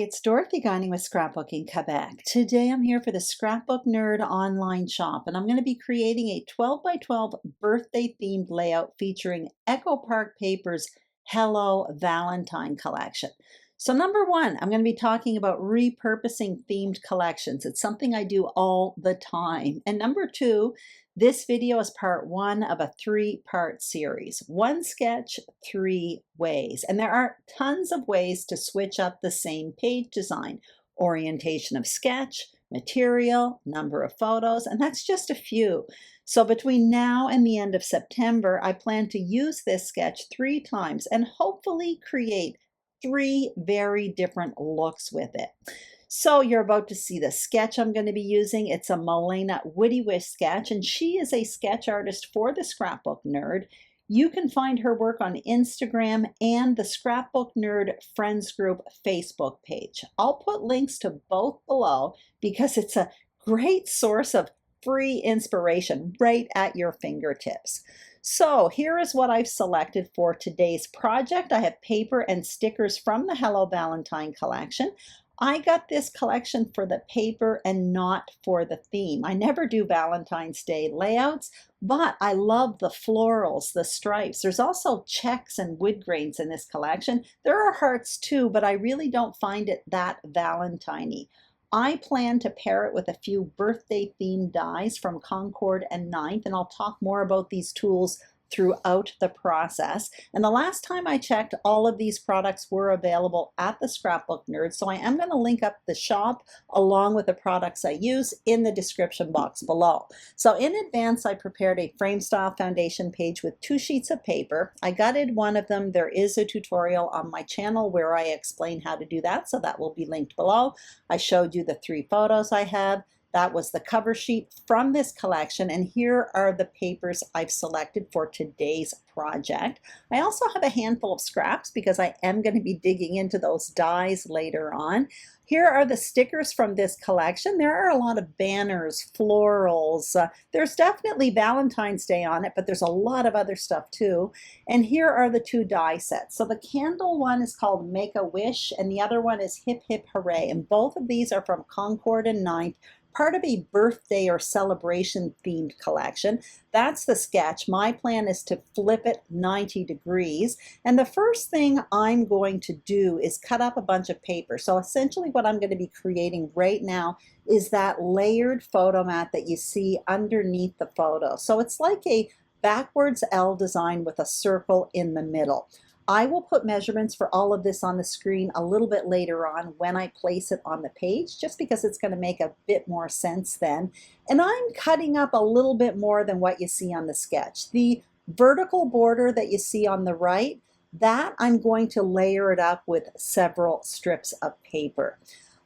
it's Dorothy Guining with Scrapbooking Quebec. Today I'm here for the Scrapbook Nerd online shop, and I'm going to be creating a 12 by 12 birthday themed layout featuring Echo Park Paper's Hello Valentine Collection. So number one, I'm going to be talking about repurposing themed collections. It's something I do all the time. And number two, this video is part one of a three-part series. One sketch, three ways. And there are tons of ways to switch up the same page design. Orientation of sketch, material, number of photos, and that's just a few. So between now and the end of September, I plan to use this sketch 3 times and hopefully create 3 very different looks with it. So you're about to see the sketch I'm going to be using. It's a Milena Woody Wish sketch, and she is a sketch artist for the Scrapbook Nerd. You can find her work on Instagram and the Scrapbook Nerd Friends Group Facebook page. I'll put links to both below because it's a great source of free inspiration right at your fingertips. So here is what I've selected for today's project. I have paper and stickers from the Hello Valentine collection. I got this collection for the paper and not for the theme. I never do Valentine's Day layouts, but I love the florals, the stripes. There's also checks and wood grains in this collection. There are hearts too, but I really don't find it that Valentine-y. I plan to pair it with a few birthday themed dies from Concord and Ninth, and I'll talk more about these tools throughout the process. And the last time I checked, all of these products were available at the Scrapbook Nerd, so I am going to link up the shop along with the products I use in the description box below. So in advance, I prepared a frame style foundation page with 2 sheets of paper. I gutted one of them. There is a tutorial on my channel where I explain how to do that, so that will be linked below. I showed you the 3 photos I have. That was the cover sheet from this collection, and here are the papers I've selected for today's project. I also have a handful of scraps because I am going to be digging into those dies later on. Here are the stickers from this collection. There are a lot of banners, florals. There's definitely Valentine's Day on it, but there's a lot of other stuff too. And here are the 2 die sets. So the candle one is called Make a Wish, and the other one is Hip Hip Hooray. And both of these are from Concord and Ninth, part of a birthday or celebration themed collection. That's the sketch. My plan is to flip it 90 degrees. And the first thing I'm going to do is cut up a bunch of paper. So essentially what I'm going to be creating right now is that layered photo mat that you see underneath the photo. So it's like a backwards L design with a circle in the middle. I will put measurements for all of this on the screen a little bit later on when I place it on the page, just because it's going to make a bit more sense then. And I'm cutting up a little bit more than what you see on the sketch. The vertical border that you see on the right, that I'm going to layer it up with several strips of paper.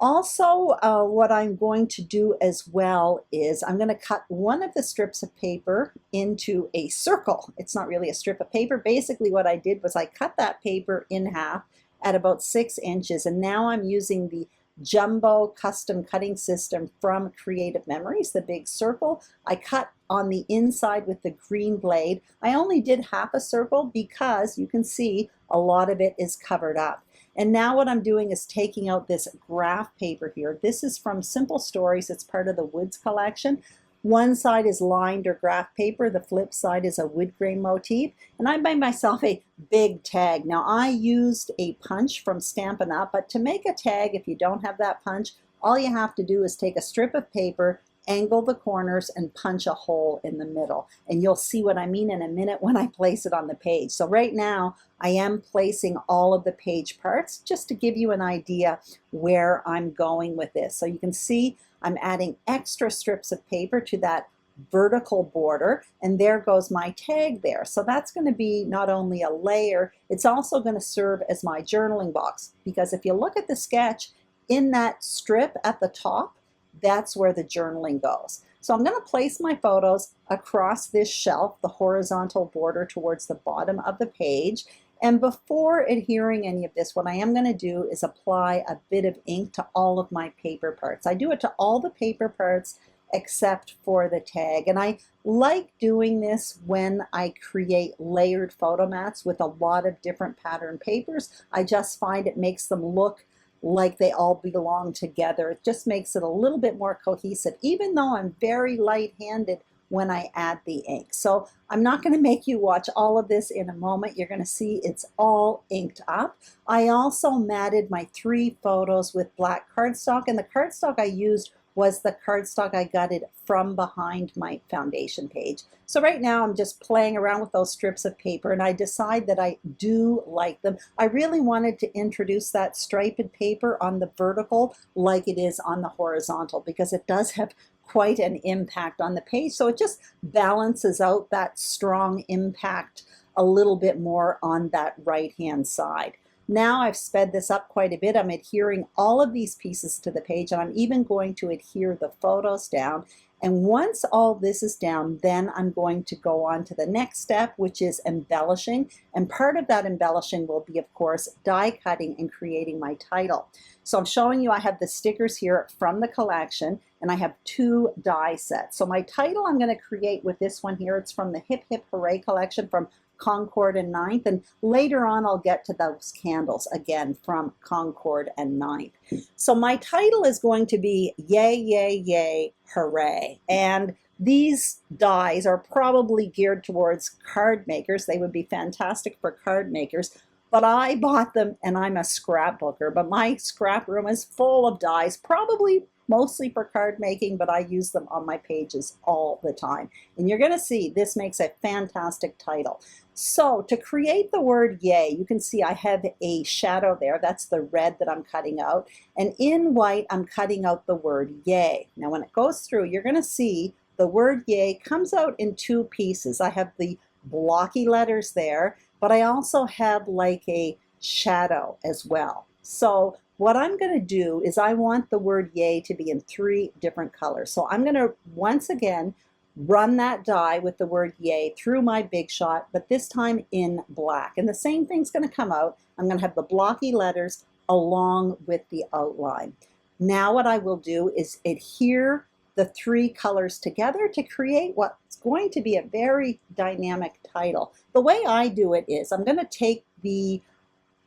Also, what I'm going to do as well is I'm going to cut one of the strips of paper into a circle. It's not really a strip of paper. Basically what I did was I cut that paper in half at about 6 inches, and now I'm using the Jumbo custom cutting system from Creative Memories, the big circle. I cut on the inside with the green blade. I only did half a circle because you can see a lot of it is covered up. And now what I'm doing is taking out this graph paper here. This is from Simple Stories. It's part of the Woods collection. One side is lined or graph paper. The flip side is a wood grain motif. And I made myself a big tag. Now I used a punch from Stampin' Up, but to make a tag, if you don't have that punch, all you have to do is take a strip of paper, angle the corners, and punch a hole in the middle. And you'll see what I mean in a minute when I place it on the page. So right now I am placing all of the page parts just to give you an idea where I'm going with this. So you can see I'm adding extra strips of paper to that vertical border, and there goes my tag there. So that's going to be not only a layer, it's also going to serve as my journaling box, because if you look at the sketch, in that strip at the top, that's where the journaling goes. So I'm going to place my photos across this shelf, the horizontal border towards the bottom of the page. And before adhering any of this, what I am going to do is apply a bit of ink to all of my paper parts. I do it to all the paper parts except for the tag. And I like doing this when I create layered photo mats with a lot of different pattern papers. I just find it makes them look like they all belong together. It just makes it a little bit more cohesive, even though I'm very light-handed when I add the ink. So I'm not going to make you watch all of this in a moment. You're going to see it's all inked up. I also matted my 3 photos with black cardstock, and the cardstock I used was the cardstock I gutted from behind my foundation page. So right now I'm just playing around with those strips of paper, and I decide that I do like them. I really wanted to introduce that striped paper on the vertical like it is on the horizontal, because it does have quite an impact on the page. So it just balances out that strong impact a little bit more on that right-hand side. Now I've sped this up quite a bit. I'm adhering all of these pieces to the page, and I'm even going to adhere the photos down. And once all this is down, then I'm going to go on to the next step, which is embellishing. And part of that embellishing will be, of course, die cutting and creating my title. So I'm showing you I have the stickers here from the collection, and I have 2 die sets. So my title I'm going to create with this one here. It's from the Hip Hip Hooray collection from Concord and 9th, and later on I'll get to those candles again from Concord and 9th. So my title is going to be Yay, Yay, Yay, Hooray. And these dies are probably geared towards card makers. They would be fantastic for card makers, but I bought them, and I'm a scrapbooker, but my scrap room is full of dies, probably mostly for card making, but I use them on my pages all the time. And you're going to see this makes a fantastic title. So to create the word yay, you can see I have a shadow there. That's the red that I'm cutting out. And in white, I'm cutting out the word yay. Now when it goes through, you're going to see the word yay comes out in 2 pieces. I have the blocky letters there, but I also have like a shadow as well. So what I'm going to do is I want the word yay to be in 3 different colors. So I'm going to once again run that die with the word yay through my Big Shot, but this time in black. And the same thing's going to come out. I'm going to have the blocky letters along with the outline. Now what I will do is adhere the 3 colors together to create what's going to be a very dynamic title. The way I do it is I'm going to take the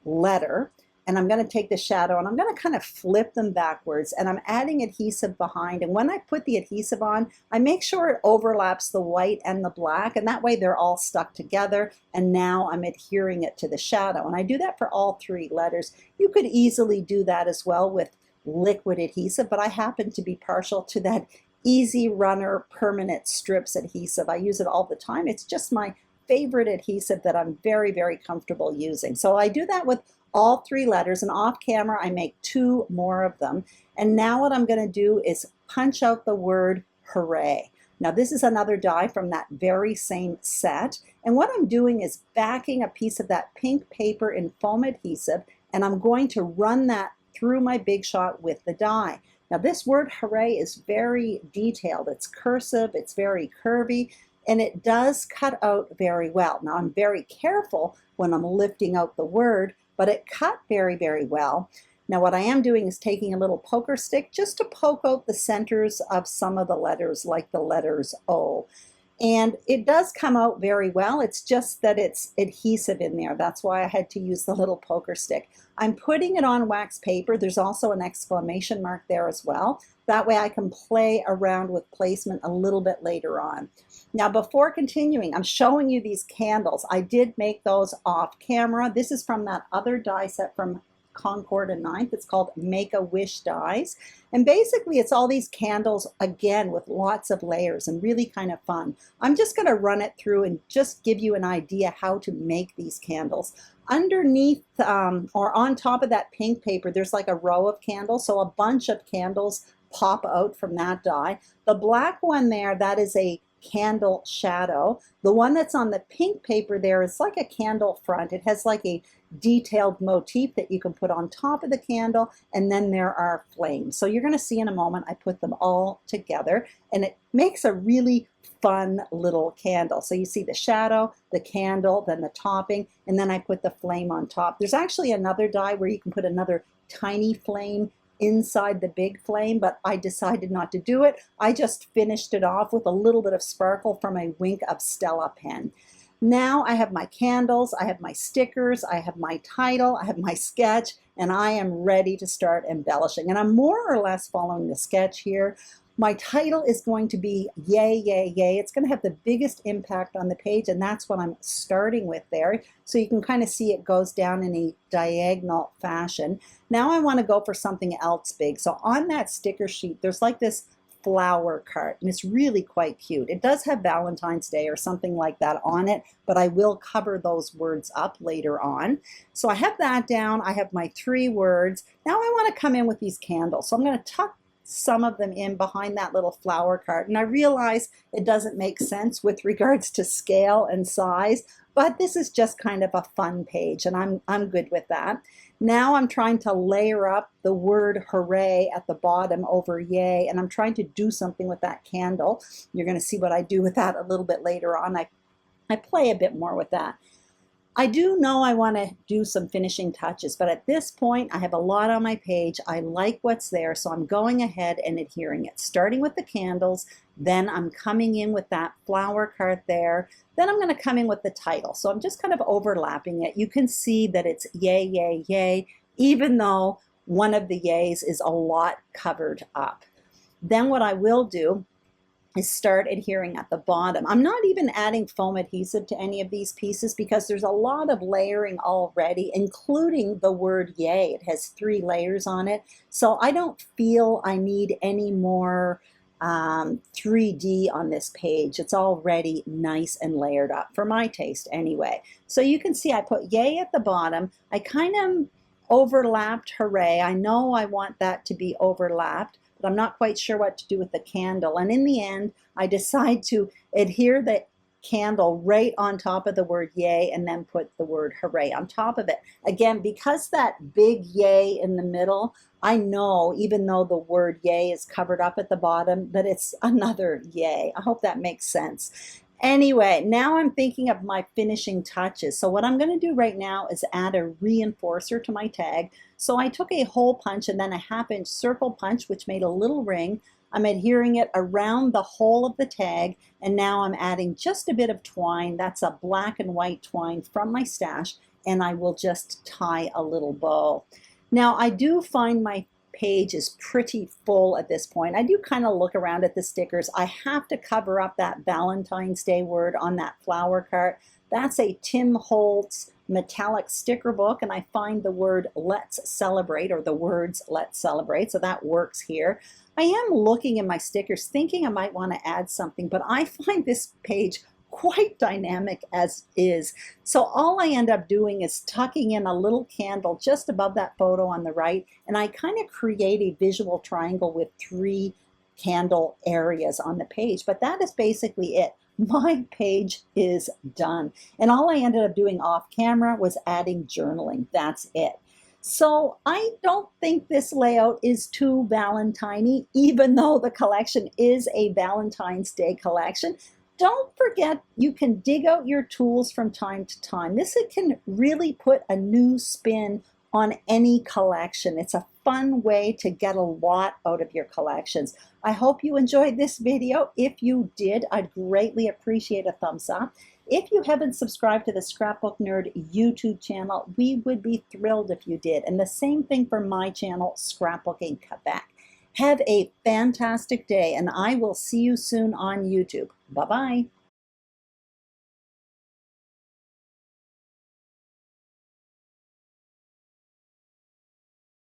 letter, and I'm going to take the shadow, and I'm going to kind of flip them backwards, and I'm adding adhesive behind. And when I put the adhesive on, I make sure it overlaps the white and the black, and that way they're all stuck together. And now I'm adhering it to the shadow. And I do that for all 3 letters. You could easily do that as well with liquid adhesive, but I happen to be partial to that Easy Runner permanent strips adhesive. I use it all the time. It's just my favorite adhesive that I'm very, very comfortable using. So I do that with all 3 letters, and off camera I make 2 more of them. And now what I'm going to do is punch out the word hooray. Now this is another die from that very same set, and what I'm doing is backing a piece of that pink paper in foam adhesive, and I'm going to run that through my Big Shot with the die. Now this word hooray is very detailed. It's cursive, it's very curvy, and it does cut out very well. Now I'm very careful when I'm lifting out the word, but it cut very, very well. Now what I am doing is taking a little poker stick just to poke out the centers of some of the letters, like the letters O. And it does come out very well. It's just that it's adhesive in there. That's why I had to use the little poker stick. I'm putting it on wax paper. There's also an exclamation mark there as well. That way I can play around with placement a little bit later on. Now before continuing, I'm showing you these candles. I did make those off camera. This is from that other die set from Concord and 9th. It's called Make-A-Wish dies. And basically it's all these candles again with lots of layers and really kind of fun. I'm just going to run it through and just give you an idea how to make these candles. Underneath or on top of that pink paper, there's like a row of candles. So a bunch of candles pop out from that die. The black one there, that is a candle shadow. The one that's on the pink paper there is like a candle front. It has like a detailed motif that you can put on top of the candle, and then there are flames. So you're going to see in a moment I put them all together, and it makes a really fun little candle. So you see the shadow, the candle, then the topping, and then I put the flame on top. There's actually another die where you can put another tiny flame inside the big flame, but I decided not to do it. I just finished it off with a little bit of sparkle from a Wink of Stella pen. Now I have my candles, I have my stickers, I have my title, I have my sketch, and I am ready to start embellishing. And I'm more or less following the sketch here. My title is going to be Yay, Yay, Yay. It's going to have the biggest impact on the page, and that's what I'm starting with there. So you can kind of see it goes down in a diagonal fashion. Now I want to go for something else big. So on that sticker sheet, there's like this flower card, and it's really quite cute. It does have Valentine's Day or something like that on it, but I will cover those words up later on. So I have that down. I have my 3 words. Now I want to come in with these candles. So I'm going to tuck some of them in behind that little flower card. And I realize it doesn't make sense with regards to scale and size, but this is just kind of a fun page, and I'm good with that. Now I'm trying to layer up the word hooray at the bottom over yay, and I'm trying to do something with that candle. You're going to see what I do with that a little bit later on. I play a bit more with that. I do know I want to do some finishing touches, but at this point I have a lot on my page. I like what's there, so I'm going ahead and adhering it, starting with the candles. Then I'm coming in with that flower card there. Then I'm going to come in with the title. So I'm just kind of overlapping it. You can see that it's yay, yay, yay, even though one of the yays is a lot covered up. Then what I will do is start adhering at the bottom. I'm not even adding foam adhesive to any of these pieces because there's a lot of layering already, including the word yay. It has 3 layers on it. So I don't feel I need any more 3D on this page. It's already nice and layered up for my taste anyway. So you can see I put yay at the bottom. I kind of overlapped hooray. I know I want that to be overlapped, but I'm not quite sure what to do with the candle. And in the end, I decide to adhere the candle right on top of the word yay and then put the word hooray on top of it. Again, because that big yay in the middle, I know even though the word yay is covered up at the bottom, that it's another yay. I hope that makes sense. Anyway, now I'm thinking of my finishing touches. So what I'm going to do right now is add a reinforcer to my tag. So I took a hole punch and then a 1/2-inch circle punch, which made a little ring. I'm adhering it around the whole of the tag, and now I'm adding just a bit of twine. That's a black and white twine from my stash, and I will just tie a little bow. Now I do find my page is pretty full at this point. I do kind of look around at the stickers. I have to cover up that Valentine's Day word on that flower card. That's a Tim Holtz metallic sticker book, and I find the word let's celebrate, or the words let's celebrate, so that works here. I am looking in my stickers thinking I might want to add something, but I find this page quite dynamic as is. So all I end up doing is tucking in a little candle just above that photo on the right, and I kind of create a visual triangle with 3 candle areas on the page. But that is basically it. My page is done. And all I ended up doing off camera was adding journaling. That's it. So I don't think this layout is too Valentine-y, even though the collection is a Valentine's Day collection. Don't forget, you can dig out your tools from time to time. This can really put a new spin on any collection. It's a fun way to get a lot out of your collections. I hope you enjoyed this video. If you did, I'd greatly appreciate a thumbs up. If you haven't subscribed to the Scrapbook Nerd YouTube channel, we would be thrilled if you did. And the same thing for my channel, Scrapbooking Quebec. Have a fantastic day, and I will see you soon on YouTube. Bye-bye.